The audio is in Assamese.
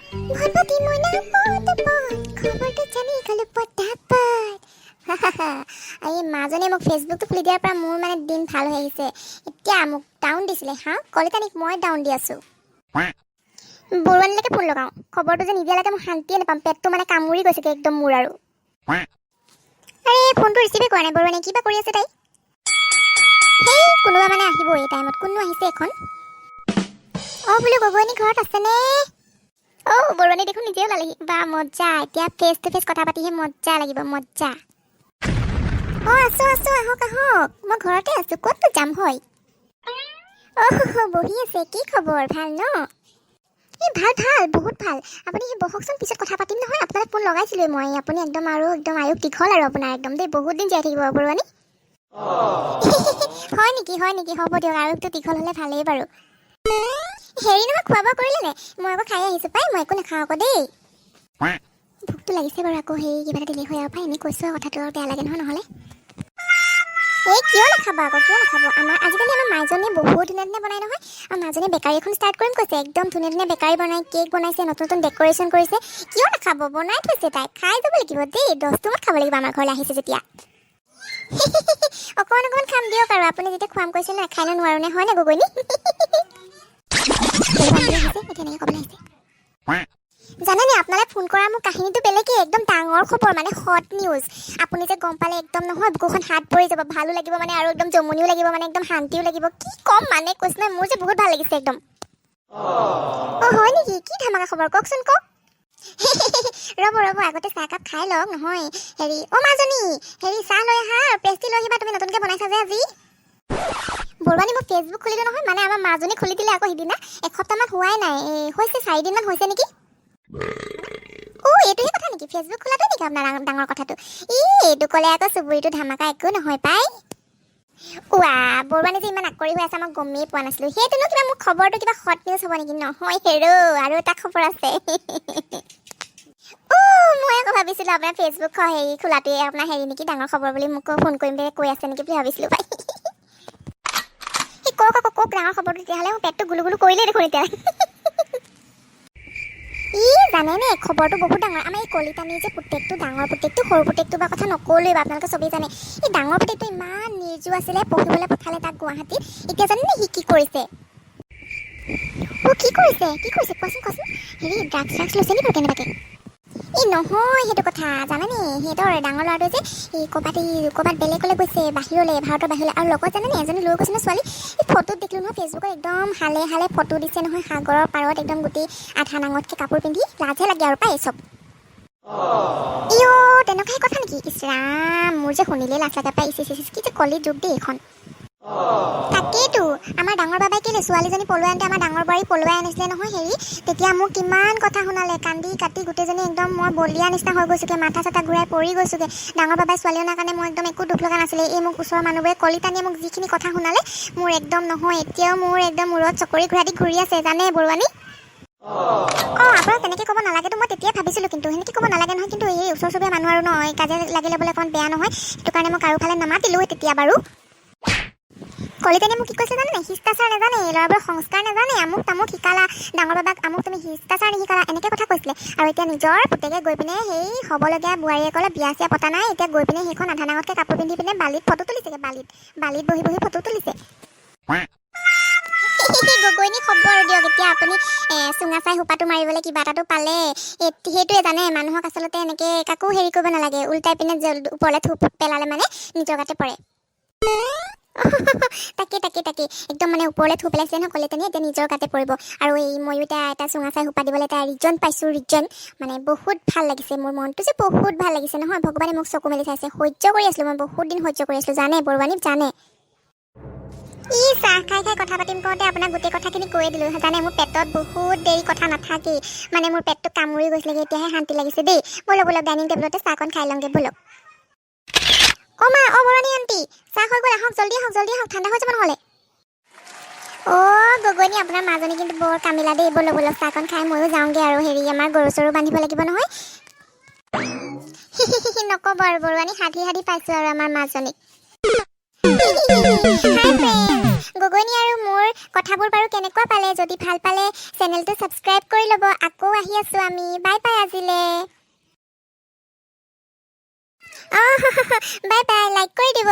ভটভটি মইনা খবৰটো জানি গ'লো পটাপট। এই মাজনে মোক ফেচবুকটো খুলি দিয়াৰ পৰা মোৰ মানে দিন ভাল হৈ আহিছে। এতিয়া মোক ডাউন দিছিলে হা, কলিতানীক মই ডাউন দি আছোঁ। বৰুৱানীলৈকে ফোন লগাওঁ, খবৰটো যে নিদিয়ালৈকে মই শান্তিয়ে নাপাম। পেটটো মানে কামুৰি গৈছেগৈ একদম মোৰ আৰু। আৰে ফোনটো ৰিচিভে কৰা নাই বৰুৱানী, কিবা কৰি আছে তাই? সেই কোনোবা মানে আহিব এই টাইমত। কোননো আহিছে এখন? বোলো গগৈনী ঘৰত আছেনে? বৰুৱানী দেখোন নিজেও ওলালেহি। বা মজা, এতিয়া ফেচ টু ফেচ কথা পাতিহে মজা লাগিব, মজা। আছোঁ আহক মই ঘৰতে আছোঁ, ক'তনো যাম হয়? বহি আছে, কি খবৰ? ভাল ন? এই ভাল বহুত ভাল। আপুনি বহকচোন, পিছত কথা পাতিম নহয়। আপোনাক ফোন লগাইছিলোঁ মই, আপুনি একদম আয়ুস দীঘল আৰু আপোনাৰ একদম দেই, বহুত দিন জীয়াই থাকিব বৰুৱানী। হয় নেকি? হ'ব দিয়ক, আয়ুসটো দীঘল হ'লে ভালেই বাৰু। হেৰি নহয়, খোৱা বোৱা কৰিলে নে? মই আকৌ খাই আহিছোঁ পাই, মই একো নাখাওঁ আকৌ দেই। ভোকটো লাগিছে বাৰু, আকৌ হেৰি কিবা এটা দিলে হয় আৰু পাই। এনেই কৈছোঁ আৰু কথাটো আৰু বেয়া লাগে নহয় নহ'লে। কিয় নাখাব আমাৰ আজিকালি আমাৰ মাইজনীয়ে বহুত ধুনীয়া বনাই নহয়। আৰু মাজনীয়ে বেকাৰী এখন ষ্টাৰ্ট কৰিম কৈছে, একদম ধুনীয়া বেকাৰী বনাই, কেক বনাইছে, নতুন ডেক'ৰেশ্যন কৰিছে। কিয় নাখাব? বনাই থৈছে তাই, খাই যাব লাগিব দেই। 10 টামান খাব লাগিব আমাৰ ঘৰলৈ আহিছে যেতিয়া। অকণমান খাম দিয়ক আৰু, আপুনি যেতিয়া খুৱাম কৈছে ন, খাই নোৱাৰো নে? হয় নে গগৈনী? জানেনে আপোনালৈ ফোন কৰা মোৰ কাহিনীটো বেলেগেই, একদম ডাঙৰ খবৰ মানে, হট নিউজ। আপুনি যে গম পালে একদম নহয় বুকুখন হাত পৰি যাব, ভালো লাগিব মানে, আৰু একদম জমনিও লাগিব মানে, একদম শান্তিও লাগিব। কি ক'ম মানে, কৈছে নহয়, মোৰ যে বহুত ভাল লাগিছে একদম। হয় নেকি? কি ধামাকা খবৰ কওকচোন, কওক। ৰ'ব আগতে চাহকাপ খাই লওক। নহয় হেৰি, মাজনী হেৰি, চাহ লৈ আহা, পেষ্ট্ৰি লৈ আহিবা, তুমি নতুনকৈ বনাইছা যে আজি। বৰুৱানী মই ফেচবুক খুলিলোঁ নহয়, মানে আমাৰ মাজনী খুলি দিলে আকৌ সিদিনা। এসপ্তাহমান হোৱাই নাই, হৈছে 4 দিনমান হৈছে নেকি। এইটোহে কথা নেকি? ফেচবুক খোলাটো নেকি আপোনাৰ ডাঙৰ কথাটো? এইটো ক'লে আকৌ চুবুৰীটো ধামাকা একো নহয় পাই। বৰুৱানী যে ইমান আঁকৰি হৈ আছে, আমাক গমেই পোৱা নাছিলোঁ। সেইটোনো কিবা মোৰ খবৰটো কিবা হট নিউজ হ'ব নেকি? নহয় আৰু এটা খবৰ আছে। মই আকৌ ভাবিছিলোঁ আপোনাৰ ফেচবুক হেৰি খোলাটোৱে আপোনাৰ হেৰি নেকি, ডাঙৰ খবৰ বুলি মোক ফোন কৰিম বুলি কৈ আছে নেকি বুলি ভাবিছিলোঁ পাই। কওক ডাঙৰ খবৰটো তেতিয়াহ'লে। মোৰ পেটটো গুলু কৰিলেই দেখোন এতিয়া। জানেনে, খবৰটো বহুত ডাঙৰ। আমাৰ এই কলিতানীৰ যে পুতেকটো, ডাঙৰ পুতেকটো, সৰু পুতেকটো বা কথা নকলোৱেই বা, আপোনালোকে চবেই জানে। এই ডাঙৰ পুতেকটো ইমান নিৰ্জু আছিলে, পঢ়িবলৈ পঠালে তাক গুৱাহাটীত। এতিয়া জানেনে সি কি কৰিছে? কি কৰিছে কোৱাচোন। হেৰি ড্ৰাগছ লৈছে নি বাৰু কেনেবাকে? নহয় সেইটো কথা, জানানে সিহঁতৰ ডাঙৰ ল'ৰাটোৱে যে ক'ৰবাত বেলেগলৈ গৈছে, বাহিৰলৈ, ভাৰতৰ বাহিৰলৈ। আৰু লগত জানেনে এজনী লৈ গৈছে ন ছোৱালী। এই ফটোত দেখিলোঁ নহয় ফেচবুকত, একদম হালে ফটো দিছে নহয়, সাগৰৰ পাৰত একদম গোটেই আধা নাঙতকৈ কাপোৰ পিন্ধি। লাজহে লাগে আৰু পাই চব। তেনেকুৱাহে কথা নেকি? ইছৰাম, মোৰ যে শুনিলেই লাজ লাগে পাই। কি যে কলি যুগ দেই এইখন। তাকেইতো, আমাৰ ডাঙৰ বাবাই কেলে ছোৱালীজনী পলুৱাই আনতে আমাৰ ডাঙৰ বোৱাৰী পলুৱাই আনিছিলে নহয় হেৰি। তেতিয়া মোক কিমান কথা শুনালে, কান্দি কাটি গোটেইজনী একদম মই বলিয়া নিচিনা হৈ গৈছোগে, মাথা চাথা ঘূৰাই পৰি গৈছোগে। ডাঙৰ বাবাই ছোৱালী অনাৰ কাৰণে মই একদম একো দুখ লগা নাছিলে। এই মোক ওচৰৰ মানুহবোৰে কলিতানীয়ে মোক যিখিনি কথা শুনালে, মোৰ একদম নহয়, এতিয়াও মোৰ একদম মূৰত চকৰি ঘূৰি আছে জানে বৰুৱানী। আপোনাক তেনেকৈ ক'ব নালাগেতো, মই তেতিয়াই ভাবিছিলোঁ, কিন্তু সেনেকৈ ক'ব নালাগে নহয়। কিন্তু এই ওচৰ চুবুৰীয়া মানুহ আৰু নহয়, কাজিয়া লাগি ল'বলৈ অকণমান বেয়া নহয়, সেইটো কাৰণে মই কাৰোফালে নামাতিলোঁ তেতিয়া বাৰু। কলিতানীয়ে মোক কি কৈছে জানে? শিষ্টাচাৰ নাজানে, ল'ৰাবোৰৰ সংস্কাৰ নাজানে, আমুক তামুক শিকালা, ডাঙৰ বাবাক আমুক তুমি শিষ্টাচাৰ নিশিকালা, এনেকৈ কথা কৈছিলে। আৰু এতিয়া নিজৰ পুতেকে গৈ পিনে সেই হ'বলগীয়া বোৱাৰীয়ে ক'লে বিয়া চিয়া পতা নাই, এতিয়া গৈ পিনে সেইখন আধা নাঙতকৈ কাপোৰ পিন্ধি পিনে বালিত ফটো তুলিছেগৈ, বালিত বহি ফটো তুলিছে। গগৈনী খবৰ দিয়ক, এতিয়া আপুনি চুঙা চাই সোপাটো মাৰিবলৈ কিবা এটাতো পালে। সেইটোৱে জানে, মানুহক আচলতে এনেকৈ কাকো হেৰি কৰিব নালাগে, উল্টাই পিনে ওপৰলৈ থুপ পেলালে মানে নিজৰ গাতে পৰে। তাকে একদম মানে ওপৰলৈ থু পেলাইছে নহয় কলিতানীয়ে, এতিয়া নিজৰ গাতে পৰিব। আৰু ময়ো এটা চুঙা চাই সোপা দিবলৈ এটা ৰিজন পাইছোঁ, মানে বহুত ভাল লাগিছে, মোৰ মনটো যে বহুত ভাল লাগিছে নহয়। ভগৱানে মোক চকু মেলি চাইছে, সহ্য কৰি আছিলোঁ মই, বহুত দিন সহ্য কৰি আছিলোঁ জানে বৰুৱানী, জানে। চাহ খাই কথা পাতিম কওঁতে আপোনাক গোটেই কথাখিনি কৈয়ে দিলোঁ জানে। মোৰ পেটত বহুত দেৰি কথা নাথাকেই, মানে মোৰ পেটটো কামুৰি গৈছিলেগৈ, এতিয়াহে শান্তি লাগিছে দেই। ব'লক ডাইনিং টেবুলতে চাহকণ খাই লওঁগৈ ব'লক। বৰুৱানী আণ্টি, চাহ হৈ গ'ল, আহক জল্দি আহক, ঠাণ্ডা হৈ যাব নহ'লে। গগৈনী, আপোনাৰ মাজনী কিন্তু বৰ কামিলা দেই। ব'লক চাহকণ খাই ময়ো যাওঁগৈ, আৰু হেৰি আমাৰ গৰু চৰু বান্ধিব লাগিব নহয়। নক'ব আৰু বৰুৱানী, সাধি পাইছোঁ আৰু আমাৰ মাজনীক। গগৈনী আৰু মোৰ কথাবোৰ বাৰু কেনেকুৱা পালে যদি ভাল পালে চেনেলটো ছাবস্ক্ৰাইব কৰি ল'ব আকৌ আহি আছোঁ আমি বাই বাই আজিলে বাই বাই লাইক কৰি দিব